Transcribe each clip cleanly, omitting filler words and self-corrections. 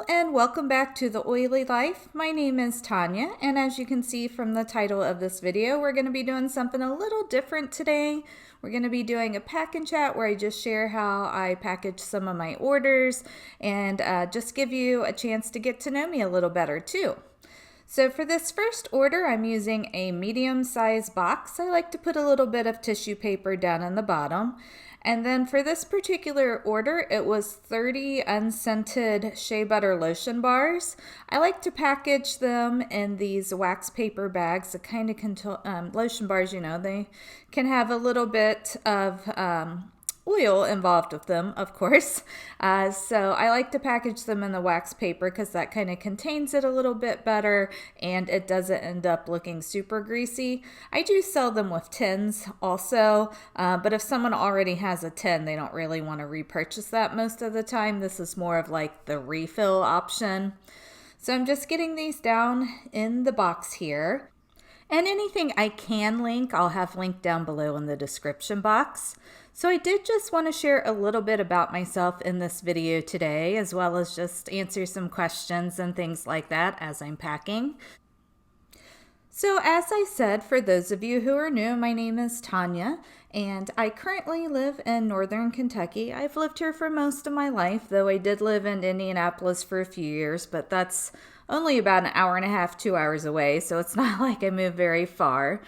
and welcome back to The Oily Life. My name is Tanya, and as you can see from the title of this video, we're going to be doing something a little different today. We're going to be doing a pack and chat where I just share how I package some of my orders and just give you a chance to get to know me a little better too. So for this first order, I'm using a medium-sized box. I like to put a little bit of tissue paper down in the bottom. And then for this particular order, it was 30 unscented shea butter lotion bars. I like to package them in these wax paper bags. The kind of lotion bars, you know, they can have a little bit of oil involved with them, of course. So I like to package them in the wax paper because that kind of contains it a little bit better and it doesn't end up looking super greasy. I do sell them with tins also, but if someone already has a tin, they don't really want to repurchase that most of the time. This is more of like the refill option. So I'm just getting these down in the box here. And anything I can link, I'll have linked down below in the description box. So I did just want to share a little bit about myself in this video today, as well as just answer some questions and things like that as I'm packing. So as I said, for those of you who are new, my name is Tanya, and I currently live in Northern Kentucky. I've lived here for most of my life, though I did live in Indianapolis for a few years, but that's only about an hour and a half, 2 hours away, so it's not like I moved very far.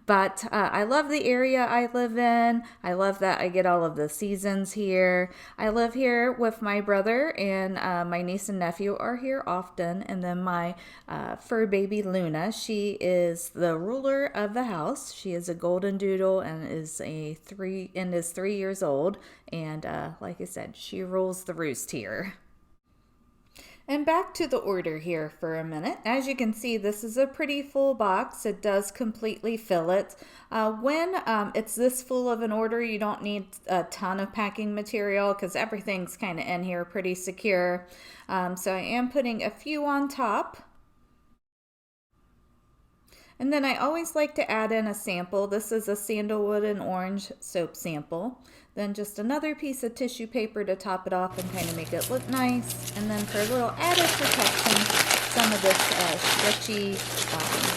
But I love the area I live in. I love that I get all of the seasons here. I live here with my brother, and my niece and nephew are here often. And then my fur baby Luna, she is the ruler of the house. She is a golden doodle and is 3 years old. And like I said, she rules the roost here. And back to the order here for a minute. As you can see, this is a pretty full box. It does completely fill it. When it's this full of an order, you don't need a ton of packing material because everything's kind of in here pretty secure. So I am putting a few on top. And then I always like to add in a sample. This is a sandalwood and orange soap sample. Then just another piece of tissue paper to top it off and kind of make it look nice. And then for a little added protection, some of this stretchy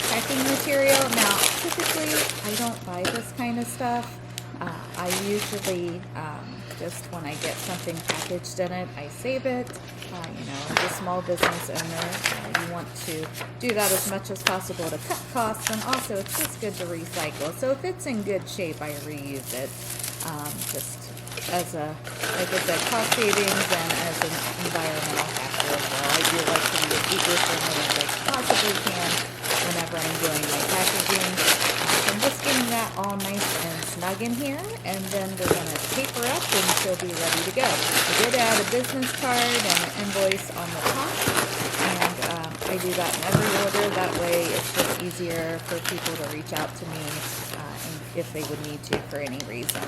packing material. Now, typically, I don't buy this kind of stuff. I usually, just when I get something packaged in it, I save it. You know, as a small business owner, you want to do that as much as possible to cut costs, and also it's just good to recycle. So if it's in good shape, I reuse it. Just as a, like I said, cost savings and as an environmental factor as well. I do like to be as eco-friendly as I possibly can whenever I'm doing my packaging. I'm just getting that all nice and snug in here, and then we're going to paper up and she'll be ready to go. I did add a business card and an invoice on the top, and I do that in every order. That way it's just easier for people to reach out to me if they would need to for any reason.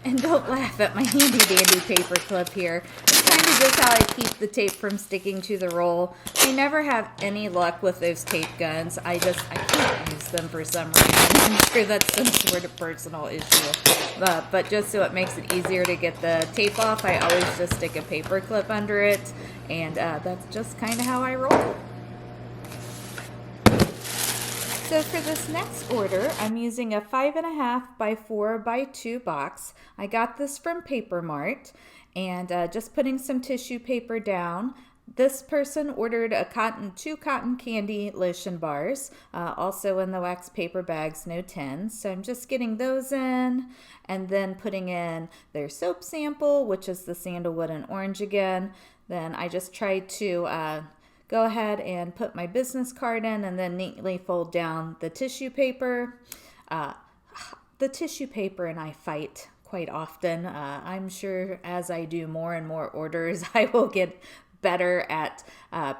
And don't laugh at my handy dandy paper clip here. It's kind of just how I keep the tape from sticking to the roll. I never have any luck with those tape guns. I can't use them for some reason. I'm sure that's some sort of personal issue. But just so it makes it easier to get the tape off, I always just stick a paper clip under it. And that's just kind of how I roll. So for this next order, I'm using a 5.5 by 4 by 2 box. I got this from Paper Mart, and just putting some tissue paper down. This person ordered 2 cotton candy lotion bars, also in the wax paper bags, no tins. So I'm just getting those in, and then putting in their soap sample, which is the sandalwood and orange again. Then I just tried to go ahead and put my business card in and then neatly fold down the tissue paper. The tissue paper and I fight quite often. I'm sure as I do more and more orders, I will get better at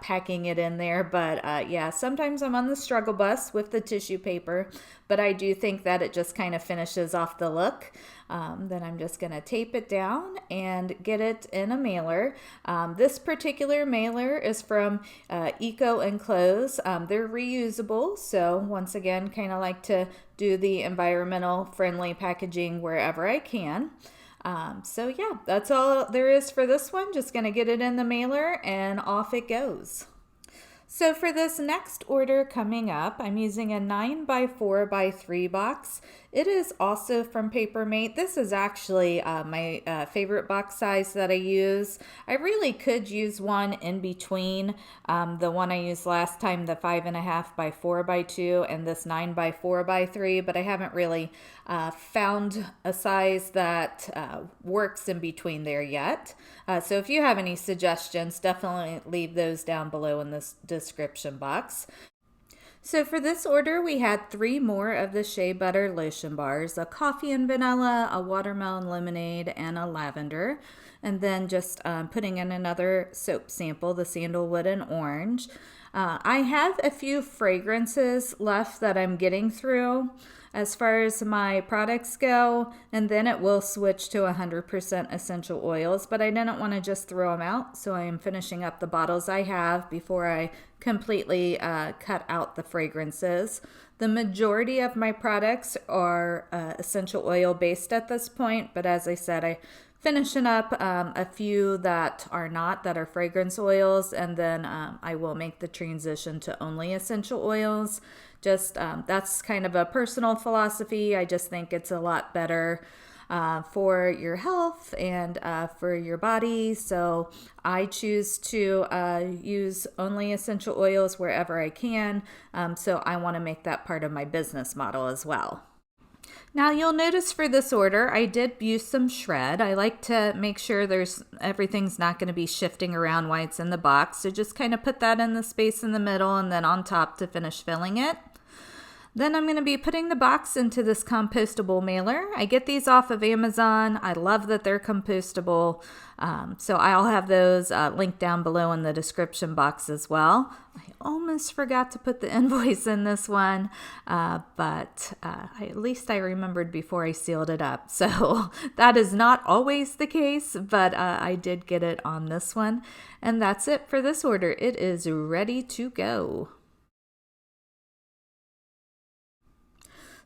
packing it in there. But yeah, sometimes I'm on the struggle bus with the tissue paper, but I do think that it just kind of finishes off the look. Then I'm just going to tape it down and get it in a mailer. This particular mailer is from Eco Enclose. They're reusable, so once again, kind of like to do the environmental friendly packaging wherever I can. So yeah, that's all there is for this one. Just gonna get it in the mailer and off it goes. So for this next order coming up, I'm using a 9x4x3 box. It is also from Papermate. This is actually my favorite box size that I use. I really could use one in between the one I used last time, the 5.5x4x2, and this 9x4x3, but I haven't really found a size that works in between there yet. So if you have any suggestions, definitely leave those down below in this description box. So for this order, we had 3 more of the shea butter lotion bars, a coffee and vanilla, a watermelon lemonade, and a lavender. And then just putting in another soap sample, the sandalwood and orange. I have a few fragrances left that I'm getting through as far as my products go, and then it will switch to 100% essential oils, but I didn't want to just throw them out, so I am finishing up the bottles I have before I completely cut out the fragrances. The majority of my products are essential oil based at this point, but as I said, I finishing up a few that are not, that are fragrance oils, and then I will make the transition to only essential oils. Just that's kind of a personal philosophy. I just think it's a lot better for your health and for your body. So I choose to use only essential oils wherever I can. So I want to make that part of my business model as well. Now you'll notice for this order, I did use some shred. I like to make sure everything's not going to be shifting around while it's in the box. So just kind of put that in the space in the middle and then on top to finish filling it. Then I'm going to be putting the box into this compostable mailer. I get these off of Amazon. I love that they're compostable. So I'll have those linked down below in the description box as well. I almost forgot to put the invoice in this one, but at least I remembered before I sealed it up. So that is not always the case, but I did get it on this one. And that's it for this order. It is ready to go.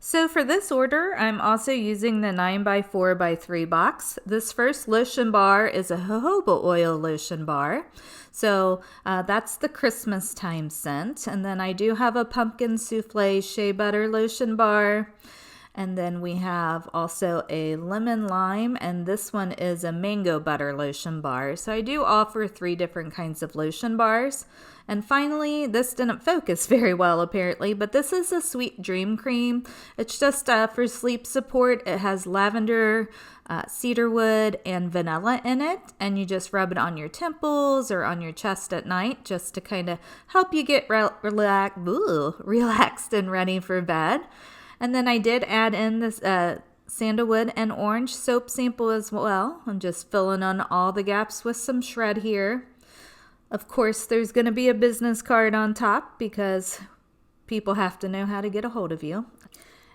So for this order, I'm also using the 9x4x3 box. This first lotion bar is a jojoba oil lotion bar. So that's the Christmas time scent. And then I do have a pumpkin souffle shea butter lotion bar. And then we have also a lemon lime, and this one is a mango butter lotion bar. So I do offer 3 different kinds of lotion bars. And finally, this didn't focus very well apparently, but this is a sweet dream cream. It's just for sleep support. It has lavender, cedarwood, and vanilla in it. And you just rub it on your temples or on your chest at night just to kind of help you get relaxed and ready for bed. And then I did add in this sandalwood and orange soap sample as well. I'm just filling on all the gaps with some shred here. Of course, there's going to be a business card on top because people have to know how to get a hold of you.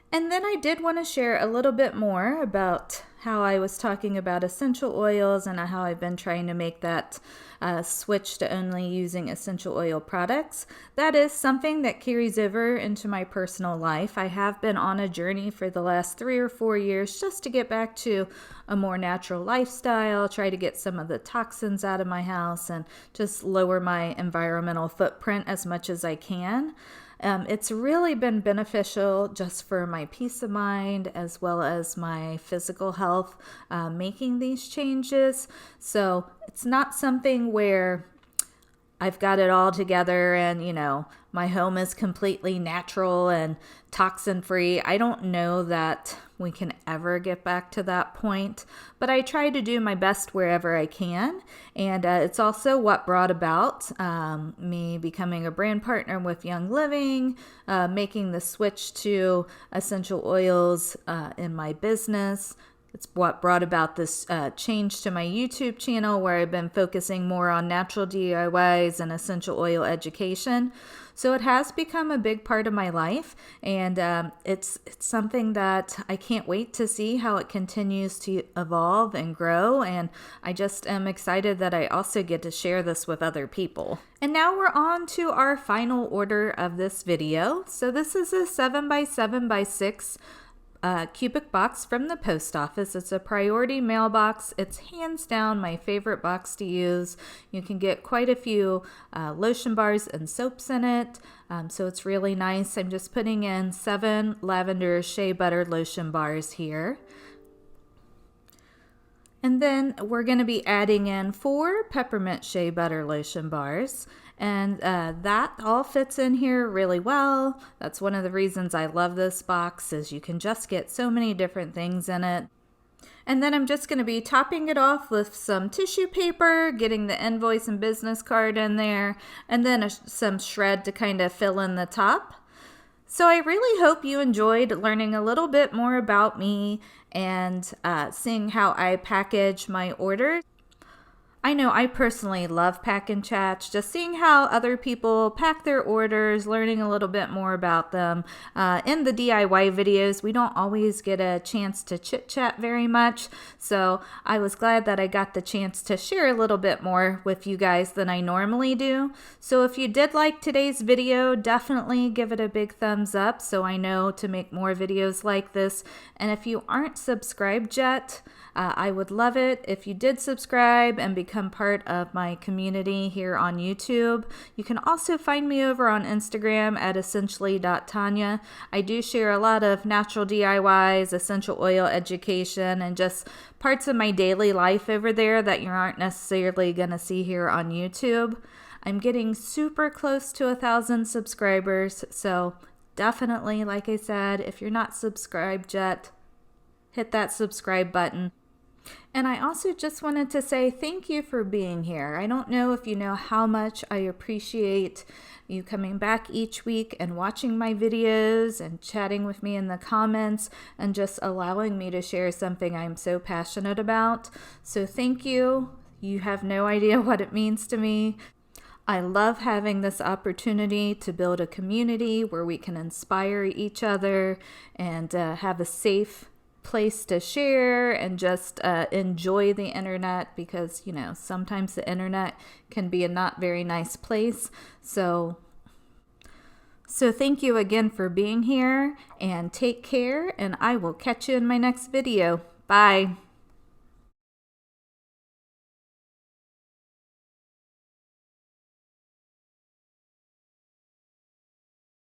And then I did want to share a little bit more about how I was talking about essential oils and how I've been trying to make that switch to only using essential oil products. That is something that carries over into my personal life. I have been on a journey for the last 3 or 4 years just to get back to a more natural lifestyle, try to get some of the toxins out of my house and just lower my environmental footprint as much as I can. It's really been beneficial just for my peace of mind as well as my physical health, making these changes. So it's not something where I've got it all together and, my home is completely natural and toxin free. I don't know that we can ever get back to that point, but I try to do my best wherever I can. And it's also what brought about me becoming a brand partner with Young Living, making the switch to essential oils in my business. It's what brought about this change to my YouTube channel where I've been focusing more on natural DIYs and essential oil education. So it has become a big part of my life, and it's something that I can't wait to see how it continues to evolve and grow, and I just am excited that I also get to share this with other people. And now we're on to our final order of this video. So this is a 7x7x6 cubic box from the post office. It's a priority mailbox. It's hands down my favorite box to use. You can get quite a few lotion bars and soaps in it, so it's really nice. I'm just putting in 7 lavender shea butter lotion bars here. And then we're going to be adding in 4 peppermint shea butter lotion bars. And that all fits in here really well. That's one of the reasons I love this box, is you can just get so many different things in it. And then I'm just going to be topping it off with some tissue paper, getting the invoice and business card in there, and then some shred to kind of fill in the top. So I really hope you enjoyed learning a little bit more about me and seeing how I package my orders. I know I personally love pack and chats, just seeing how other people pack their orders, learning a little bit more about them. In the DIY videos, we don't always get a chance to chit chat very much, so I was glad that I got the chance to share a little bit more with you guys than I normally do. So if you did like today's video, definitely give it a big thumbs up so I know to make more videos like this. And if you aren't subscribed yet, I would love it if you did subscribe and become part of my community here on YouTube. You can also find me over on Instagram at essentially.tanya. I do share a lot of natural DIYs, essential oil education, and just parts of my daily life over there that you aren't necessarily going to see here on YouTube. I'm getting super close to 1,000 subscribers, so definitely, like I said, if you're not subscribed yet, hit that subscribe button. And I also just wanted to say thank you for being here. I don't know if you know how much I appreciate you coming back each week and watching my videos and chatting with me in the comments and just allowing me to share something I'm so passionate about. So thank you. You have no idea what it means to me. I love having this opportunity to build a community where we can inspire each other and have a safe place to share and just enjoy the internet, because you know sometimes the internet can be a not very nice place. So thank you again for being here, and take care, and I will catch you in my next video. Bye.